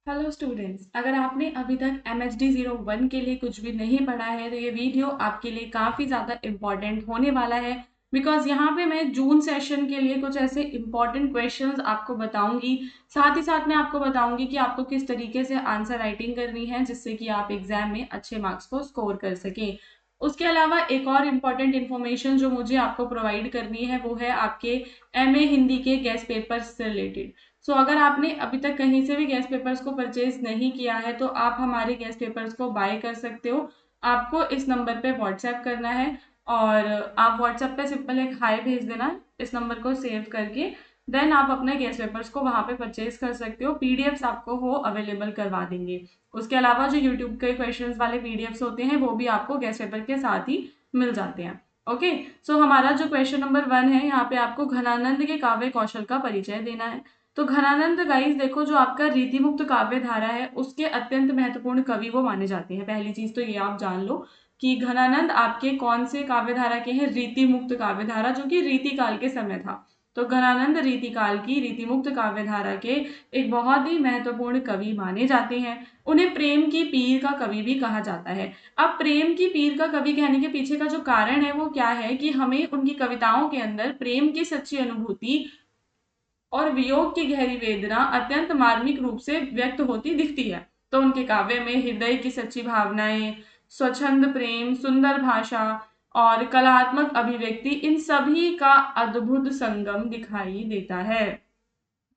Hello students, अगर आपने अभी तक MHD 01 के लिए कुछ भी नहीं पढ़ा है तो ये वीडियो आपके लिए काफ़ी ज़्यादा इम्पॉर्टेंट होने वाला है। बिकॉज यहाँ पे मैं जून सेशन के लिए कुछ ऐसे इम्पॉर्टेंट क्वेश्चंस आपको बताऊंगी। साथ ही साथ मैं आपको बताऊंगी कि आपको किस तरीके से आंसर राइटिंग करनी है जिससे कि आप एग्जाम में अच्छे मार्क्स को स्कोर कर सकें। उसके अलावा एक और इम्पॉर्टेंट इन्फॉर्मेशन जो मुझे आपको प्रोवाइड करनी है वो है आपके MA हिंदी के गेस्ट पेपर्स से रिलेटेड। अगर आपने अभी तक कहीं से भी गैस पेपर्स को परचेज नहीं किया है तो आप हमारे गैस पेपर्स को बाय कर सकते हो। आपको इस नंबर पे व्हाट्सएप करना है और आप व्हाट्सएप पे सिंपल एक हाय भेज देना इस नंबर को सेव करके। देन आप अपने गैस पेपर्स को वहां पे परचेज कर सकते हो। पीडीएफ्स आपको वो अवेलेबल करवा देंगे। उसके अलावा जो यूट्यूब के क्वेश्चंस वाले पीडीएफ्स होते हैं वो भी आपको गैस पेपर के साथ ही मिल जाते हैं। ओके, हमारा जो क्वेश्चन नंबर 1 है, यहाँ पे आपको घनानंद के काव्य कौशल का परिचय देना है। तो घनानंद गाइस देखो, जो आपका रीतिमुक्त काव्य धारा है उसके अत्यंत महत्वपूर्ण कवि वो माने जाते हैं। पहली चीज तो ये आप जान लो कि घनानंद आपके कौन से काव्य धारा के हैं, रीतिमुक्त काव्य धारा, जो कि रीति काल के समय था। तो घनानंद रीति काल की रीतिमुक्त काव्य धारा के एक बहुत ही महत्वपूर्ण कवि माने जाते हैं। उन्हें प्रेम की पीर का कवि भी कहा जाता है। अब प्रेम की पीर का कवि कहने के पीछे का जो कारण है वो क्या है कि हमें उनकी कविताओं के अंदर प्रेम की सच्ची अनुभूति और वियोग की गहरी वेदना अत्यंत मार्मिक रूप से व्यक्त होती दिखती है। तो उनके काव्य में हृदय की सच्ची भावनाएं, स्वच्छंद प्रेम, सुंदर भाषा और कलात्मक अभिव्यक्ति, इन सभी का अद्भुत संगम दिखाई देता है।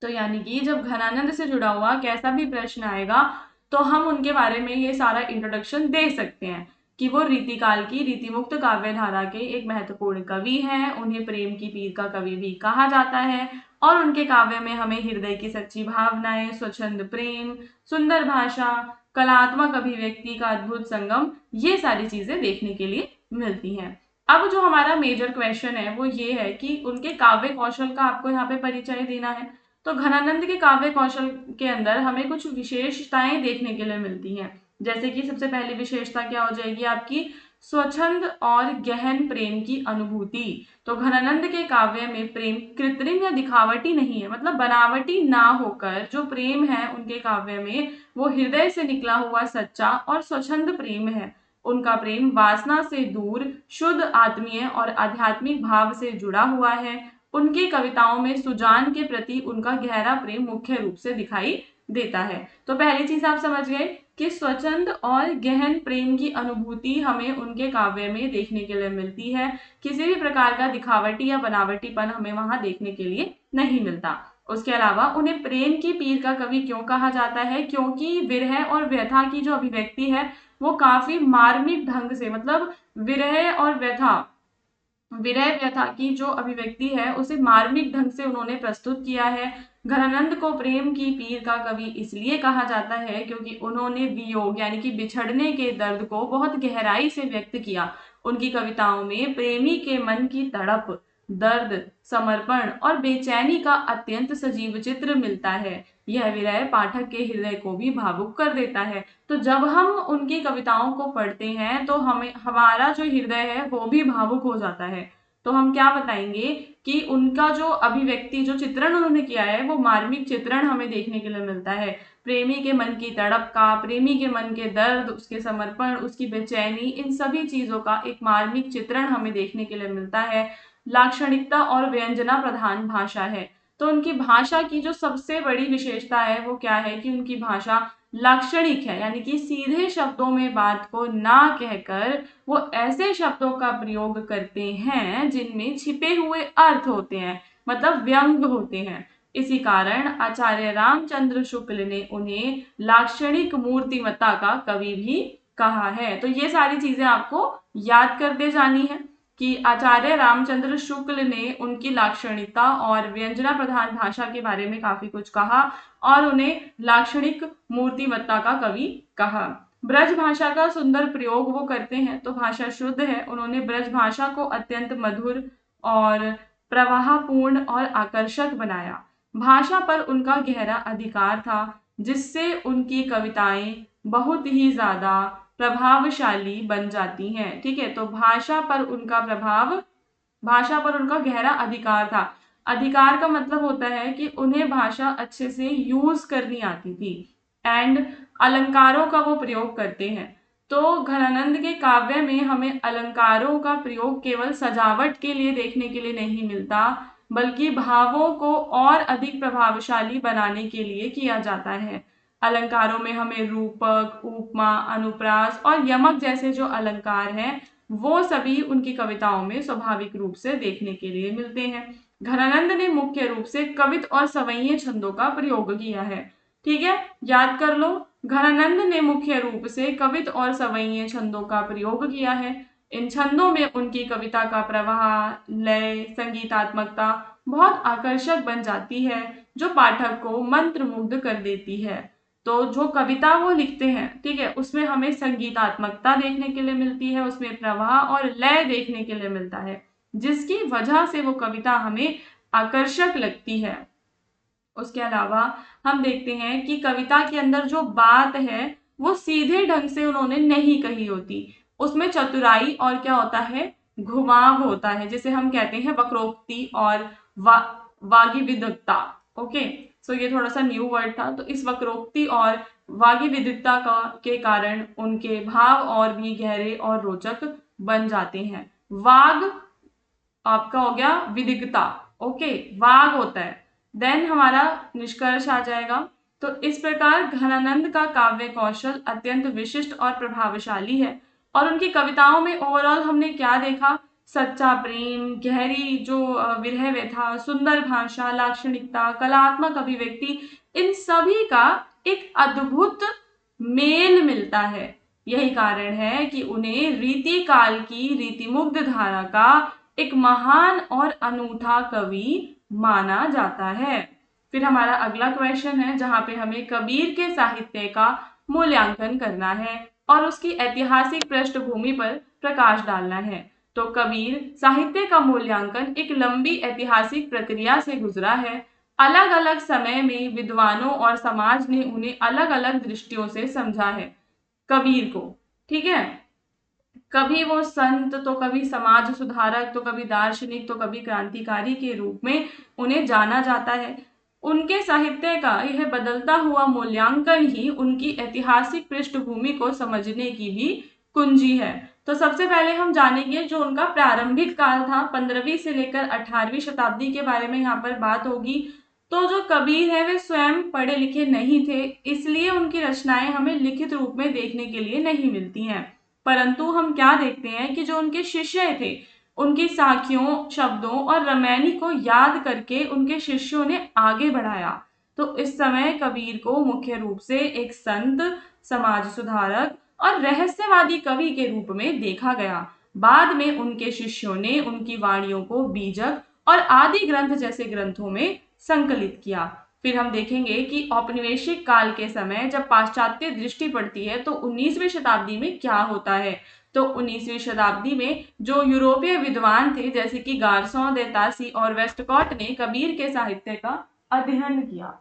तो यानी कि जब घनानंद से जुड़ा हुआ कैसा भी प्रश्न आएगा तो हम उनके बारे में ये सारा इंट्रोडक्शन दे सकते हैं कि वो रीतिकाल की रीतिमुक्त काव्य धारा के एक महत्वपूर्ण कवि हैं। उन्हें प्रेम की पीर का कवि भी कहा जाता है और उनके काव्य में हमें हृदय की सच्ची भावनाएं, स्वच्छंद प्रेम, सुंदर भाषा, कलात्मक अभिव्यक्ति का अद्भुत संगम, ये सारी चीजें देखने के लिए मिलती हैं। अब जो हमारा मेजर क्वेश्चन है वो ये है कि उनके काव्य कौशल का आपको यहाँ पे परिचय देना है। तो घनानंद के काव्य कौशल के अंदर हमें कुछ विशेषताएं देखने के लिए मिलती हैं। जैसे कि सबसे पहली विशेषता क्या हो जाएगी आपकी, स्वच्छंद और गहन प्रेम की अनुभूति। तो घनानंद के काव्य में प्रेम कृत्रिम या दिखावटी नहीं है, मतलब बनावटी ना होकर जो प्रेम है उनके काव्य में वो हृदय से निकला हुआ सच्चा और स्वच्छंद प्रेम है। उनका प्रेम वासना से दूर, शुद्ध आत्मीय और आध्यात्मिक भाव से जुड़ा हुआ है। उनकी कविताओं में सुजान के प्रति उनका गहरा प्रेम मुख्य रूप से दिखाई देता है। तो पहली चीज आप समझ गए कि स्वच्छंद और गहन प्रेम की अनुभूति हमें उनके काव्य में देखने के लिए मिलती है। किसी भी प्रकार का दिखावटी या बनावटीपन हमें वहां देखने के लिए नहीं मिलता। उसके अलावा उन्हें प्रेम की पीर का कवि क्यों कहा जाता है, क्योंकि विरह और व्यथा की जो अभिव्यक्ति है वो काफी मार्मिक ढंग से, मतलब विरह और व्यथा, विरह व्यथा की जो अभिव्यक्ति है उसे मार्मिक ढंग से उन्होंने प्रस्तुत किया है। घनानंद को प्रेम की पीर का कवि इसलिए कहा जाता है क्योंकि उन्होंने वियोग यानी कि बिछड़ने के दर्द को बहुत गहराई से व्यक्त किया। उनकी कविताओं में प्रेमी के मन की तड़प, दर्द, समर्पण और बेचैनी का अत्यंत सजीव चित्र मिलता है। यह विरह पाठक के हृदय को भी भावुक कर देता है। तो जब हम उनकी कविताओं को पढ़ते हैं तो हमें हमारा जो हृदय है वो भी भावुक हो जाता है। तो हम क्या बताएंगे कि उनका जो अभिव्यक्ति, जो चित्रण उन्होंने किया है वो मार्मिक चित्रण हमें देखने के लिए मिलता है। प्रेमी के मन की तड़प का, प्रेमी के मन के दर्द, उसके समर्पण, उसकी बेचैनी, इन सभी चीजों का एक मार्मिक चित्रण हमें देखने के लिए मिलता है। लाक्षणिकता और व्यंजना प्रधान भाषा है। तो उनकी भाषा की जो सबसे बड़ी विशेषता है वो क्या है कि उनकी भाषा लाक्षणिक है, यानी कि सीधे शब्दों में बात को ना कहकर वो ऐसे शब्दों का प्रयोग करते हैं जिनमें छिपे हुए अर्थ होते हैं, मतलब व्यंग होते हैं। इसी कारण आचार्य रामचंद्र शुक्ल ने उन्हें लाक्षणिक मूर्तिमत्ता का कवि भी कहा है। तो ये सारी चीजें आपको याद करते जानी है कि आचार्य रामचंद्र शुक्ल ने उनकी लाक्षणिकता और व्यंजना प्रधान भाषा के बारे में काफी कुछ कहा और उन्हें लाक्षणिक मूर्तिमत्ता का कवि कहा। ब्रज भाषा का सुंदर प्रयोग वो करते हैं, तो भाषा शुद्ध है। उन्होंने ब्रज भाषा को अत्यंत मधुर और प्रवाहपूर्ण और आकर्षक बनाया। भाषा पर उनका गहरा अधिकार था जिससे उनकी कविताएं बहुत ही ज्यादा प्रभावशाली बन जाती हैं। ठीक है, तो भाषा पर उनका प्रभाव, भाषा पर उनका गहरा अधिकार था। अधिकार का मतलब होता है कि उन्हें भाषा अच्छे से यूज करनी आती थी। एंड अलंकारों का वो प्रयोग करते हैं। तो घनानंद के काव्य में हमें अलंकारों का प्रयोग केवल सजावट के लिए देखने के लिए नहीं मिलता, बल्कि भावों को और अधिक प्रभावशाली बनाने के लिए किया जाता है। अलंकारों में हमें रूपक, उपमा, अनुप्रास और यमक जैसे जो अलंकार हैं वो सभी उनकी कविताओं में स्वाभाविक रूप से देखने के लिए मिलते हैं। घनानंद ने मुख्य रूप से कवित और सवैये छंदों का प्रयोग किया है। ठीक है, याद कर लो, घनानंद ने मुख्य रूप से कवित और सवैये छंदों का प्रयोग किया है। इन छंदों में उनकी कविता का प्रवाह, लय, संगीतात्मकता बहुत आकर्षक बन जाती है, जो पाठक को मंत्रमुग्ध कर देती है। तो जो कविता वो लिखते हैं, ठीक है, उसमें हमें संगीतात्मकता देखने के लिए मिलती है, उसमें प्रवाह और लय देखने के लिए मिलता है, जिसकी वजह से वो कविता हमें आकर्षक लगती है। उसके अलावा हम देखते हैं कि कविता के अंदर जो बात है वो सीधे ढंग से उन्होंने नहीं कही होती, उसमें चतुराई और क्या होता है, घुमाव होता है, जिसे हम कहते हैं वक्रोक्ति और वागिविदग्धता। ओके, सो ये थोड़ा सा न्यू वर्ड था। तो इस वक्रोक्ति और वागिविदग्धता का के कारण उनके भाव और भी गहरे और रोचक बन जाते हैं। वाग आपका हो गया विदिग्धता, ओके, वाग होता है। देन हमारा निष्कर्ष आ जाएगा। तो इस प्रकार घनानंद का काव्य कौशल अत्यंत विशिष्ट और प्रभावशाली है, और उनकी कविताओं में ओवरऑल हमने क्या देखा, सच्चा प्रेम, गहरी जो विरह व्यथा, सुंदर भाषा, लाक्षणिकता, कलात्मक अभिव्यक्ति, इन सभी का एक अद्भुत मेल मिलता है। यही कारण है कि उन्हें रीति काल की रीतिमुग्ध धारा का एक महान और अनूठा कवि माना जाता है। फिर हमारा अगला क्वेश्चन है जहां पे हमें कबीर के साहित्य का मूल्यांकन करना है और उसकी ऐतिहासिक पृष्ठभूमि पर प्रकाश डालना है। तो कबीर साहित्य का मूल्यांकन एक लंबी ऐतिहासिक प्रक्रिया से गुजरा है। अलग अलग समय में विद्वानों और समाज ने उन्हें अलग अलग दृष्टियों से समझा है, कबीर को। ठीक है, कभी वो संत, तो कभी समाज सुधारक, तो कभी दार्शनिक, तो कभी क्रांतिकारी के रूप में उन्हें जाना जाता है। उनके साहित्य का यह बदलता हुआ मूल्यांकन ही उनकी ऐतिहासिक पृष्ठभूमि को समझने की भी कुंजी है। तो सबसे पहले हम जानेंगे जो उनका प्रारंभिक काल था, 15वीं से लेकर 18वीं शताब्दी के बारे में यहाँ पर बात होगी। तो जो कबीर है वे स्वयं पढ़े लिखे नहीं थे, इसलिए उनकी रचनाएं हमें लिखित रूप में देखने के लिए नहीं मिलती हैं। परंतु हम क्या देखते हैं कि जो उनके शिष्य थे, उनकी साखियों, शब्दों और रामायणी को याद करके उनके शिष्यों ने आगे बढ़ाया। तो इस समय कबीर को मुख्य रूप से एक संत, समाज सुधारक और रहस्यवादी कवि के रूप में देखा गया। बाद में उनके शिष्यों ने उनकी वाणियों को बीजक और आदि ग्रंथ जैसे ग्रंथों में संकलित किया। फिर हम देखेंगे कि औपनिवेशिक काल के समय जब पाश्चात्य दृष्टि पड़ती है तो 19वीं शताब्दी में क्या होता है। तो 19वीं शताब्दी में जो यूरोपीय विद्वान थे जैसे कि गारसों दे तासी और वेस्टकॉट ने कबीर के साहित्य का अध्ययन किया,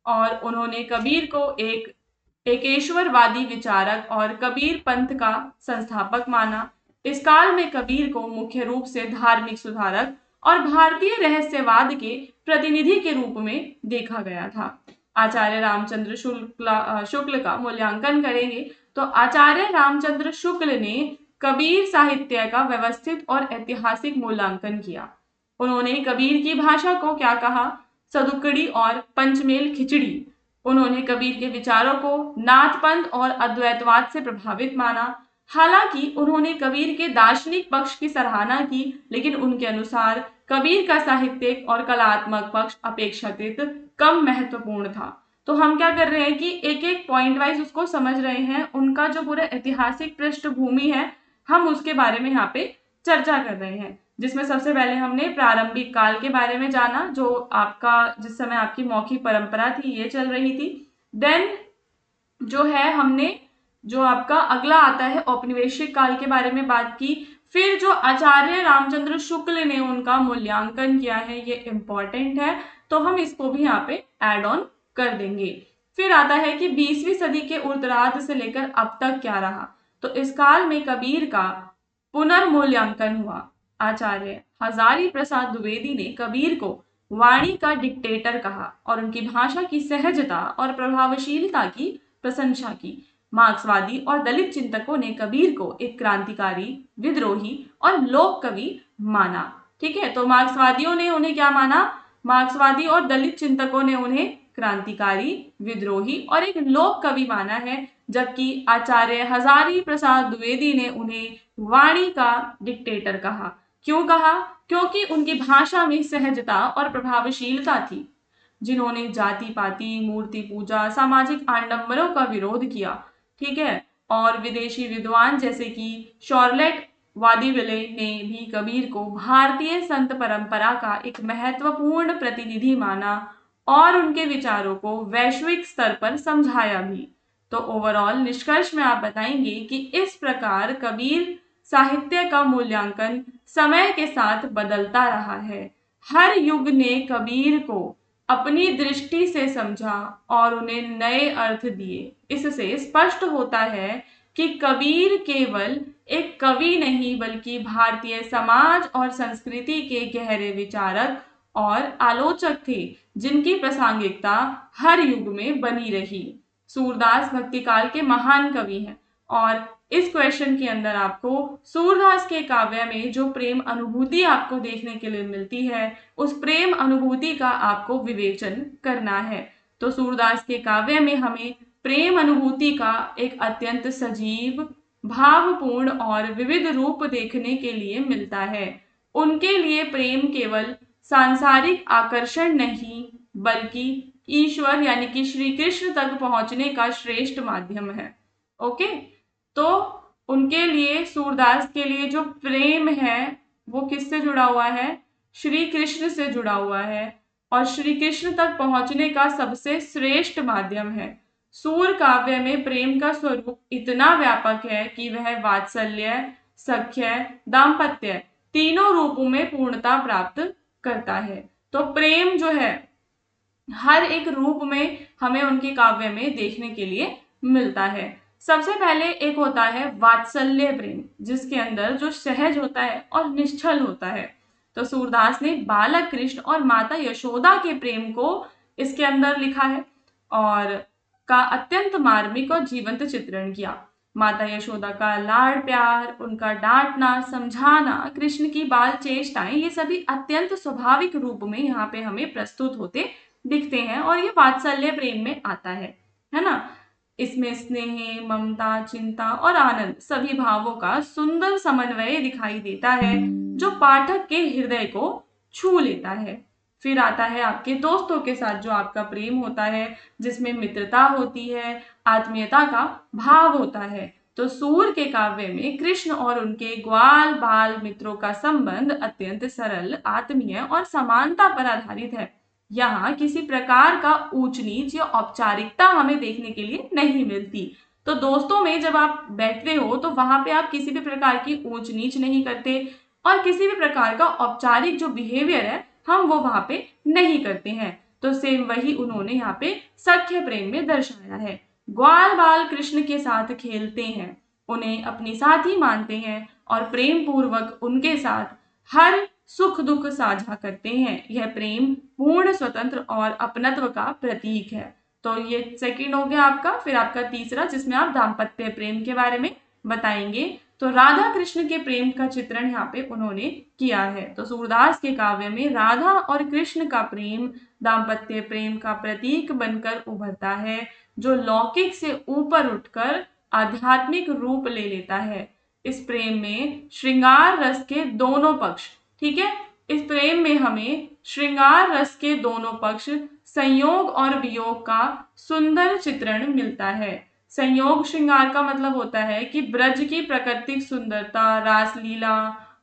और उन्होंने कबीर को एक एकेश्वरवादी विचारक और कबीर पंथ का संस्थापक माना। इस काल में कबीर को मुख्य रूप से धार्मिक सुधारक और भारतीय रहस्यवाद के प्रतिनिधि के रूप में देखा गया था। आचार्य रामचंद्र शुक्ल का मूल्यांकन करेंगे तो आचार्य रामचंद्र शुक्ल ने कबीर साहित्य का व्यवस्थित और ऐतिहासिक मूल्यांकन किया। उन्होंने कबीर की भाषा को क्या कहा, सदुकड़ी और पंचमेल खिचड़ी। उन्होंने कबीर के विचारों को नाथपंथ और अद्वैतवाद से प्रभावित माना। हालांकि उन्होंने कबीर के दार्शनिक पक्ष की सराहना की, लेकिन उनके अनुसार कबीर का साहित्यिक और कलात्मक पक्ष अपेक्षाकृत कम महत्वपूर्ण था। तो हम क्या कर रहे हैं कि एक एक पॉइंट वाइज उसको समझ रहे हैं, उनका जो पूरा ऐतिहासिक पृष्ठभूमि है हम उसके बारे में यहाँ पे चर्चा कर रहे हैं, जिसमें सबसे पहले हमने प्रारंभिक काल के बारे में जाना, जो आपका जिस समय आपकी मौखिक परंपरा थी ये चल रही थी। देन जो है हमने जो आपका अगला आता है औपनिवेशिक काल के बारे में बात की। फिर जो आचार्य रामचंद्र शुक्ल ने उनका मूल्यांकन किया है ये इंपॉर्टेंट है, तो हम इसको भी यहाँ पे ऐड ऑन कर देंगे। फिर आता है कि 20वीं सदी के उत्तरार्ध से लेकर अब तक क्या रहा। तो इस काल में कबीर का पुनर्मूल्यांकन हुआ। आचार्य हजारी प्रसाद द्विवेदी ने कबीर को वाणी का डिक्टेटर कहा और उनकी भाषा की सहजता और प्रभावशीलता की प्रशंसा की। मार्क्सवादी और दलित चिंतकों ने कबीर को एक क्रांतिकारी, विद्रोही और लोक कवि माना। ठीक है, तो मार्क्सवादियों ने उन्हें क्या माना? मार्क्सवादी और दलित चिंतकों ने उन्हें क्रांतिकारी, विद्रोही और एक लोक कवि माना है, जबकि आचार्य हजारी प्रसाद द्विवेदी ने उन्हें वाणी का डिक्टेटर कहा। क्यों कहा? क्योंकि उनकी भाषा में सहजता और प्रभावशीलता थी। जिन्होंने जाति पाति, मूर्ति पूजा, सामाजिक आडंबरों का विरोध किया। ठीक है, और विदेशी विद्वान जैसे कि शॉर्लेट वादीविले ने भी कबीर को भारतीय संत परंपरा का एक महत्वपूर्ण प्रतिनिधि माना और उनके विचारों को वैश्विक स्तर पर समझाया भी। तो ओवरऑल निष्कर्ष में आप बताएंगे कि इस प्रकार कबीर साहित्य का मूल्यांकन समय के साथ बदलता रहा है। हर युग ने कबीर को अपनी दृष्टि से समझा और उन्हें नए अर्थ दिए। इससे स्पष्ट होता है कि कबीर केवल एक कवि नहीं बल्कि भारतीय समाज और संस्कृति के गहरे विचारक और आलोचक थे, जिनकी प्रासंगिकता हर युग में बनी रही। सूरदास भक्तिकाल के महान कवि हैं और इस क्वेश्चन के अंदर आपको सूरदास के काव्य में जो प्रेम अनुभूति आपको देखने के लिए मिलती है, उस प्रेम अनुभूति का आपको विवेचन करना है। तो सूरदास के काव्य में हमें प्रेम अनुभूति का एक अत्यंत सजीव, भावपूर्ण और विविध रूप देखने के लिए मिलता है। उनके लिए प्रेम केवल सांसारिक आकर्षण नहीं बल्कि ईश्वर यानी कि श्री कृष्ण तक पहुंचने का श्रेष्ठ माध्यम है। ओके, तो उनके लिए, सूरदास के लिए जो प्रेम है वो किससे जुड़ा हुआ है? श्री कृष्ण से जुड़ा हुआ है और श्री कृष्ण तक पहुंचने का सबसे श्रेष्ठ माध्यम है। सूर काव्य में प्रेम का स्वरूप इतना व्यापक है कि वह वात्सल्य, सख्य, दाम्पत्य तीनों रूपों में पूर्णता प्राप्त करता है। तो प्रेम जो है हर एक रूप में हमें उनके काव्य में देखने के लिए मिलता है। सबसे पहले एक होता है वात्सल्य प्रेम, जिसके अंदर जो सहज होता है और निश्चल होता है। तो सूरदास ने बालक कृष्ण और माता यशोदा के प्रेम को इसके अंदर लिखा है और का अत्यंत मार्मिक और जीवंत चित्रण किया। माता यशोदा का लाड प्यार, उनका डांटना, समझाना, कृष्ण की बाल चेष्टाएं, ये सभी अत्यंत स्वाभाविक रूप में यहाँ पे हमें प्रस्तुत होते दिखते हैं और ये वात्सल्य प्रेम में आता है ना। इसमें स्नेह, ममता, चिंता और आनंद सभी भावों का सुंदर समन्वय दिखाई देता है, जो पाठक के हृदय को छू लेता है। फिर आता है आपके दोस्तों के साथ जो आपका प्रेम होता है, जिसमें मित्रता होती है, आत्मीयता का भाव होता है। तो सूर के काव्य में कृष्ण और उनके ग्वाल बाल मित्रों का संबंध अत्यंत सरल, आत्मीय और समानता पर आधारित है। यहाँ किसी प्रकार का ऊंच नीच या औपचारिकता हमें देखने के लिए नहीं मिलती। तो दोस्तों में जब आप बैठते हो तो वहां पे आप किसी भी प्रकार की ऊंच नीच नहीं करते और किसी भी प्रकार का औपचारिक जो बिहेवियर है हम वो वहां पे नहीं करते हैं। तो सेम वही उन्होंने यहाँ पे सख्य प्रेम में दर्शाया है। ग्वाल बाल कृष्ण के साथ खेलते हैं, उन्हें अपनी साथी मानते हैं और प्रेम पूर्वक उनके साथ हर सुख दुख साझा करते हैं। यह प्रेम पूर्ण स्वतंत्र और अपनत्व का प्रतीक है। तो ये सेकंड हो गया आपका। फिर आपका तीसरा, जिसमें आप दाम्पत्य प्रेम के बारे में बताएंगे। तो राधा कृष्ण के प्रेम का चित्रण यहाँ पे उन्होंने किया है। तो सूरदास के काव्य में राधा और कृष्ण का प्रेम दाम्पत्य प्रेम का प्रतीक बनकर उभरता है, जो लौकिक से ऊपर उठकर आध्यात्मिक रूप ले लेता है। इस प्रेम में श्रृंगार रस के दोनों पक्ष, ठीक है, इस प्रेम में हमें श्रृंगार रस के दोनों पक्ष, संयोग और वियोग का सुंदर चित्रण मिलता है। संयोग श्रृंगार का मतलब होता है कि ब्रज की प्राकृतिक सुंदरता, रासलीला,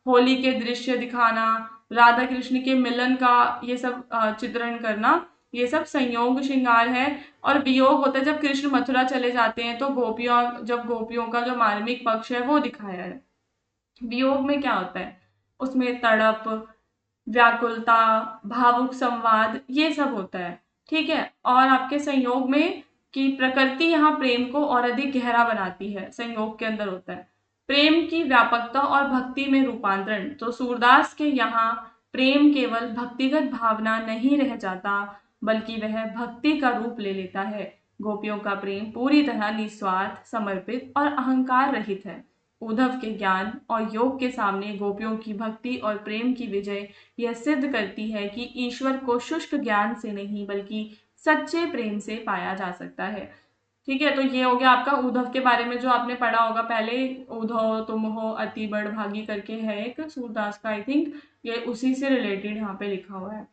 होली के दृश्य दिखाना, राधा कृष्ण के मिलन का ये सब चित्रण करना, ये सब संयोग श्रृंगार है। और वियोग होता है जब कृष्ण मथुरा चले जाते हैं तो गोपियों का जो मार्मिक पक्ष है वो दिखाया है। वियोग में क्या होता है, उसमें तड़प, व्याकुलता, भावुक संवाद, ये सब होता है। ठीक है, और आपके संयोग में कि प्रकृति यहाँ प्रेम को और अधिक गहरा बनाती है, संयोग के अंदर होता है। प्रेम की व्यापकता और भक्ति में रूपांतरण। तो सूरदास के यहाँ प्रेम केवल भक्तिगत भावना नहीं रह जाता, बल्कि वह भक्ति का रूप ले लेता है। गोपियों का प्रेम पूरी तरह निस्वार्थ, समर्पित और अहंकार रहित है। उद्धव के ज्ञान और योग के सामने गोपियों की भक्ति और प्रेम की विजय यह सिद्ध करती है कि ईश्वर को शुष्क ज्ञान से नहीं, बल्कि सच्चे प्रेम से पाया जा सकता है। ठीक है, तो ये हो गया आपका उद्धव के बारे में जो आपने पढ़ा होगा पहले। उद्धव तुम हो अति बड़भागी करके है एक सूरदास का, आई थिंक ये उसी से रिलेटेड यहाँ पे लिखा हुआ है।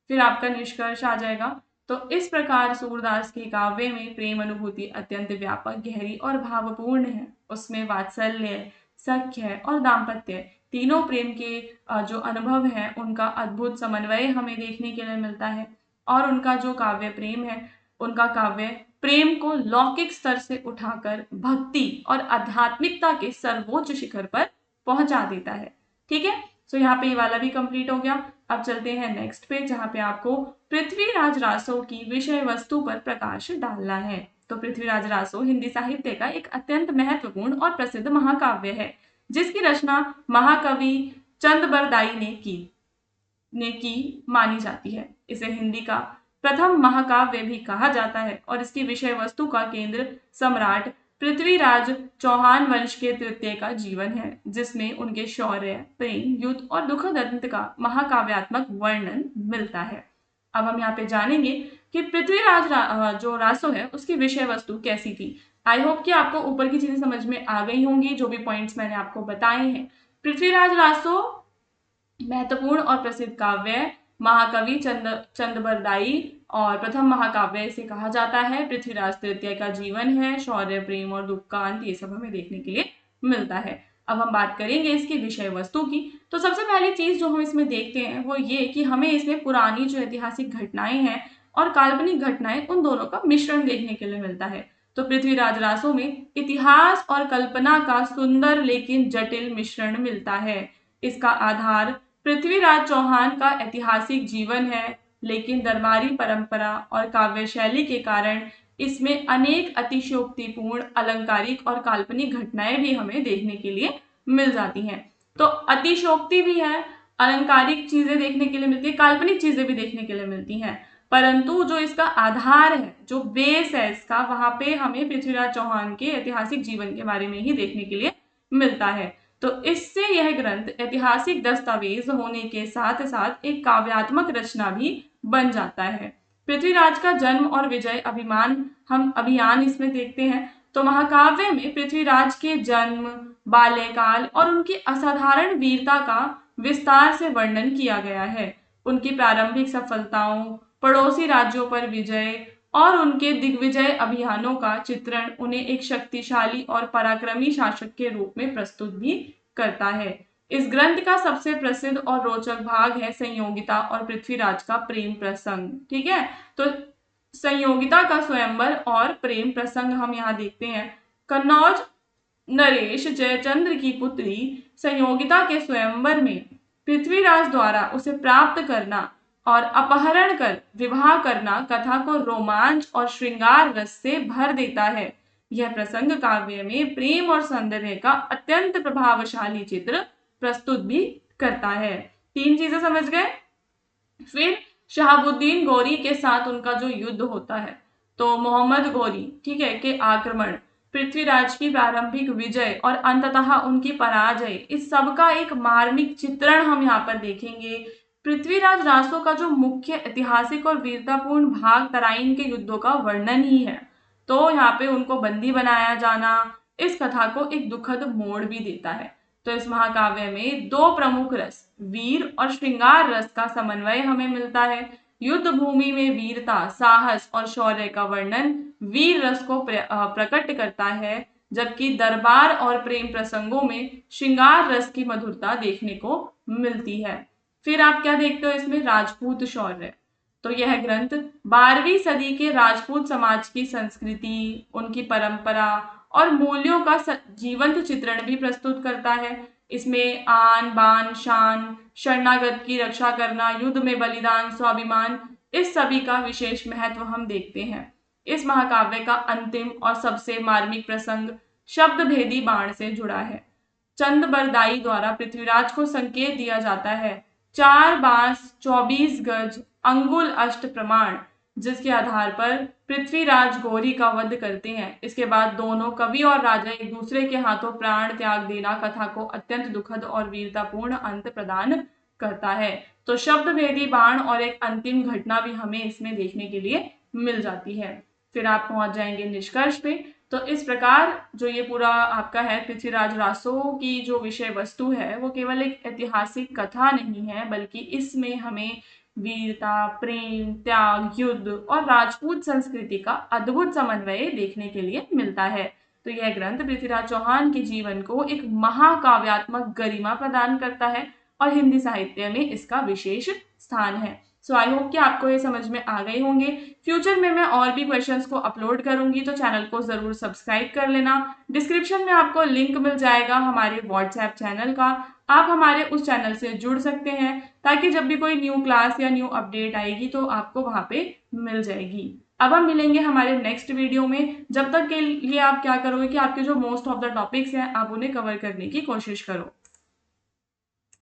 फिर आपका निष्कर्ष आ जाएगा। तो इस प्रकार सूरदास के काव्य में प्रेम अनुभूति अत्यंत व्यापक, गहरी और भावपूर्ण है। उसमें वात्सल्य, सख्य और दाम्पत्य तीनों प्रेम के जो अनुभव है उनका अद्भुत समन्वय हमें देखने के लिए मिलता है। और उनका जो काव्य प्रेम है, उनका काव्य प्रेम को लौकिक स्तर से उठाकर भक्ति और आध्यात्मिकता के सर्वोच्च शिखर पर पहुंचा देता है। ठीक है, सो यहाँ पे ये वाला भी कंप्लीट हो गया। अब चलते हैं नेक्स्ट पेज, जहाँ पे आपको पृथ्वीराज रासो की विषय वस्तु पर प्रकाश डालना है। तो पृथ्वीराज रासो हिंदी साहित्य का एक अत्यंत महत्वपूर्ण और प्रसिद्ध महाकाव्य है, जिसकी रचना महाकवि चंदबरदाई ने की मानी जाती है। इसे हिंदी का प्रथम महाकाव्य भी कहा जाता है और इसकी विषय वस्तु का केंद्र सम्राट पृथ्वीराज चौहान वंश के तृतीय का जीवन है, जिसमें उनके शौर्य, प्रेम, युद्ध और दुखद अंत का महाकाव्यात्मक वर्णन मिलता है। अब हम यहाँ पे जानेंगे कि पृथ्वीराज जो रासो है उसकी विषय वस्तु कैसी थी। आई होप कि आपको ऊपर की चीजें समझ में आ गई होंगी, जो भी पॉइंट्स मैंने आपको बताए हैं। पृथ्वीराज रासो महत्वपूर्ण और प्रसिद्ध काव्य, महाकवि चंदबरदाई और प्रथम महाकाव्य इसे कहा जाता है। पृथ्वीराज तृतीय का जीवन है, शौर्य, प्रेम और दुख का अंत, ये सब हमें देखने के लिए मिलता है। अब हम बात करेंगे इसकी विषय वस्तु की। तो सबसे पहली चीज जो हम इसमें देखते हैं वो ये कि हमें इसमें पुरानी जो ऐतिहासिक घटनाएं हैं और काल्पनिक घटनाएं, उन दोनों का मिश्रण देखने के लिए मिलता है। तो पृथ्वीराज रासो में इतिहास और कल्पना का सुंदर लेकिन जटिल मिश्रण मिलता है। इसका आधार पृथ्वीराज चौहान का ऐतिहासिक जीवन है, लेकिन दरबारी परंपरा और काव्य शैली के कारण इसमें अनेक अतिशयोक्तिपूर्ण, अलंकारिक और काल्पनिक घटनाएं भी हमें देखने के लिए मिल जाती हैं। तो अतिशयोक्ति भी है, अलंकारिक चीजें देखने के लिए मिलती है, काल्पनिक चीजें भी देखने के लिए मिलती हैं, परंतु जो इसका आधार है, जो बेस है इसका, वहां पे हमें पृथ्वीराज चौहान के ऐतिहासिक जीवन के बारे में ही देखने के लिए मिलता है। तो इससे यह ग्रंथ ऐतिहासिक दस्तावेज होने के साथ साथ एक काव्यात्मक रचना भी बन जाता है। पृथ्वीराज का जन्म और विजय अभियान इसमें देखते हैं। तो महाकाव्य में पृथ्वीराज के जन्म, बाल्यकाल और उनकी असाधारण वीरता का विस्तार से वर्णन किया गया है। उनकी प्रारंभिक सफलताओं, पड़ोसी राज्यों पर विजय और उनके दिग्विजय अभियानों का चित्रण उन्हें एक शक्तिशाली और पराक्रमी शासक के रूप में प्रस्तुत भी करता है। इस ग्रंथ का सबसे प्रसिद्ध और रोचक भाग है संयोगिता और पृथ्वीराज का प्रेम प्रसंग। ठीक है, तो संयोगिता का स्वयंवर और प्रेम प्रसंग हम यहाँ देखते हैं। कन्नौज नरेश जयचंद्र की पुत्री संयोगिता के स्वयंवर में पृथ्वीराज द्वारा उसे प्राप्त करना और अपहरण कर विवाह करना कथा को रोमांच और श्रृंगार रस से भर देता है। यह प्रसंग काव्य में प्रेम और सौंदर्य का अत्यंत प्रभावशाली चित्र प्रस्तुत भी करता है। 3 चीजें समझ गए। फिर शहाबुद्दीन गौरी के साथ उनका जो युद्ध होता है, तो मोहम्मद गौरी, ठीक है, के आक्रमण, पृथ्वीराज की प्रारंभिक विजय और अंततः उनकी पराजय, इस सब का एक मार्मिक चित्रण हम यहाँ पर देखेंगे। पृथ्वीराज रासो का जो मुख्य ऐतिहासिक और वीरतापूर्ण भाग तराइन के युद्धों का वर्णन ही है। तो यहाँ पे उनको बंदी बनाया जाना इस कथा को एक दुखद मोड़ भी देता है। तो इस महाकाव्य में 2 प्रमुख रस, वीर और श्रृंगार रस का समन्वय हमें मिलता है। युद्ध भूमि में वीरता, साहस और शौर्य का वर्णन वीर रस को प्रकट करता है, जबकि दरबार और प्रेम प्रसंगों में श्रृंगार रस की मधुरता देखने को मिलती है। फिर आप क्या देखते हो इसमें, राजपूत शौर्य। तो यह ग्रंथ 12वीं सदी के राजपूत समाज की संस्कृति, उनकी परंपरा और मूल्यों का जीवंत चित्रण भी प्रस्तुत करता है। इसमें आन बान शान, शरणागत की रक्षा करना, युद्ध में बलिदान, स्वाभिमान, इस सभी का विशेष महत्व हम देखते हैं। इस महाकाव्य का अंतिम और सबसे मार्मिक प्रसंग शब्द भेदी बाण से जुड़ा है। चंदबरदाई द्वारा पृथ्वीराज को संकेत दिया जाता है 4 बांस 24 गज अंगुल अष्ट प्रमाण, जिसके आधार पर पृथ्वीराज गौरी का वध करते हैं। इसके बाद दोनों कवि और राजा एक दूसरे के हाथों प्राण त्याग देना कथा को अत्यंत दुखद और वीरतापूर्ण अंत प्रदान करता है। तो शब्द भेदी बाण और एक अंतिम घटना भी हमें इसमें देखने के लिए मिल जाती है। फिर आप पहुंच जाएंगे निष्कर्ष पे। तो इस प्रकार जो ये पूरा आपका है पृथ्वीराज रासो की जो विषय वस्तु है वो केवल एक ऐतिहासिक कथा नहीं है, बल्कि इसमें हमें वीरता, प्रेम, त्याग, युद्ध और राजपूत संस्कृति का अद्भुत समन्वय देखने के लिए मिलता है। तो यह ग्रंथ पृथ्वीराज चौहान के जीवन को एक महाकाव्यात्मक गरिमा प्रदान करता है और हिंदी साहित्य में इसका विशेष स्थान है। सो आई होप कि आपको ये समझ में आ गए होंगे। फ्यूचर में मैं और भी क्वेश्चंस को अपलोड करूंगी, तो चैनल को जरूर सब्सक्राइब कर लेना। डिस्क्रिप्शन में आपको लिंक मिल जाएगा हमारे व्हाट्सएप चैनल का, आप हमारे उस चैनल से जुड़ सकते हैं ताकि जब भी कोई न्यू क्लास या न्यू अपडेट आएगी तो आपको वहां पे मिल जाएगी। अब हम मिलेंगे हमारे नेक्स्ट वीडियो में। जब तक के लिए आप क्या करोगे कि आपके जो मोस्ट ऑफ द टॉपिक्स हैं आप उन्हें कवर करने की कोशिश करो।